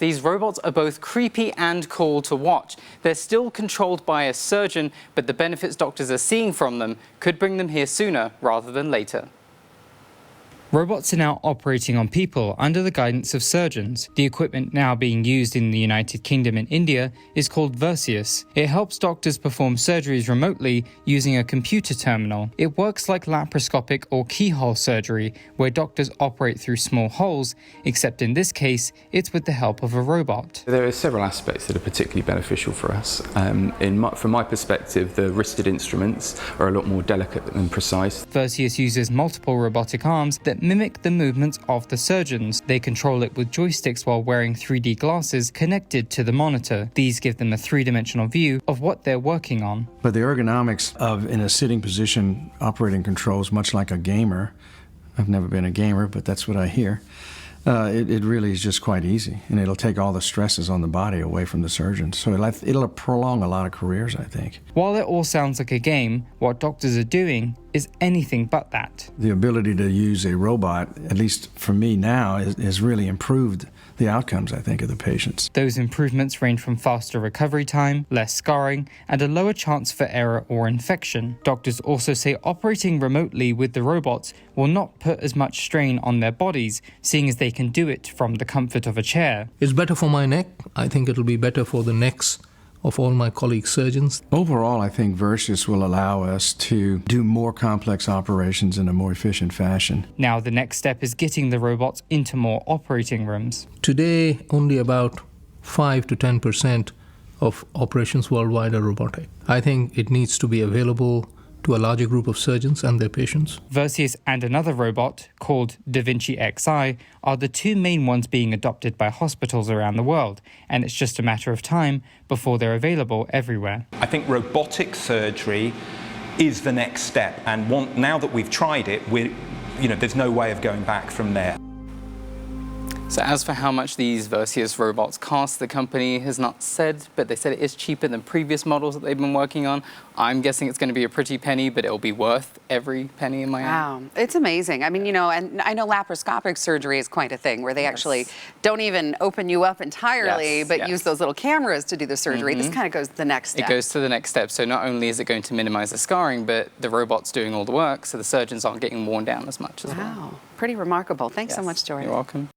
These robots are both creepy and cool to watch. They're still controlled by a surgeon, but the benefits doctors are seeing from them could bring them here sooner rather than later. Robots are now operating on people under the guidance of surgeons. The equipment now being used in the United Kingdom and India is called Versius. It helps doctors perform surgeries remotely using a computer terminal. It works like laparoscopic or keyhole surgery, where doctors operate through small holes, except in this case, it's with the help of a robot. There are several aspects that are particularly beneficial for us. From my perspective, the wristed instruments are a lot more delicate and precise. Versius uses multiple robotic arms that mimic the movements of the surgeons. They control it with joysticks while wearing 3D glasses connected to the monitor. These give them a three-dimensional view of what they're working on. But the ergonomics of, in a sitting position, operating controls, much like a gamer. I've never been a gamer, but that's what I hear. It really is just quite easy, and it'll take all the stresses on the body away from the surgeon. So it'll prolong a lot of careers, I think. While it all sounds like a game, what doctors are doing is anything but that. The ability to use a robot, at least for me now, has really improved the outcomes, I think, of the patients. Those improvements range from faster recovery time, less scarring, and a lower chance for error or infection. Doctors also say operating remotely with the robots will not put as much strain on their bodies, seeing as they can do it from the comfort of a chair. It's better for my neck. I think it'll be better for the necks of all my colleague surgeons. Overall, I think Versius will allow us to do more complex operations in a more efficient fashion. Now the next step is getting the robots into more operating rooms. Today, only about 5 to 10% of operations worldwide are robotic. I think it needs to be available to a larger group of surgeons and their patients. Versius and another robot, called Da Vinci Xi, are the two main ones being adopted by hospitals around the world, and it's just a matter of time before they're available everywhere. I think robotic surgery is the next step, and now that we've tried it, there's no way of going back from there. So as for how much these Versius robots cost, the company has not said, but they said it is cheaper than previous models that they've been working on. I'm guessing it's going to be a pretty penny, but it'll be worth every penny in my hand. Wow, it's amazing. I mean, and I know laparoscopic surgery is quite a thing, where they actually don't even open you up entirely, but use those little cameras to do the surgery. This kind of goes to the next step. It goes to the next step. So not only is it going to minimize the scarring, but the robot's doing all the work, so the surgeons aren't getting worn down as much as well. Wow, pretty remarkable. Thanks so much, Jordan. You're welcome.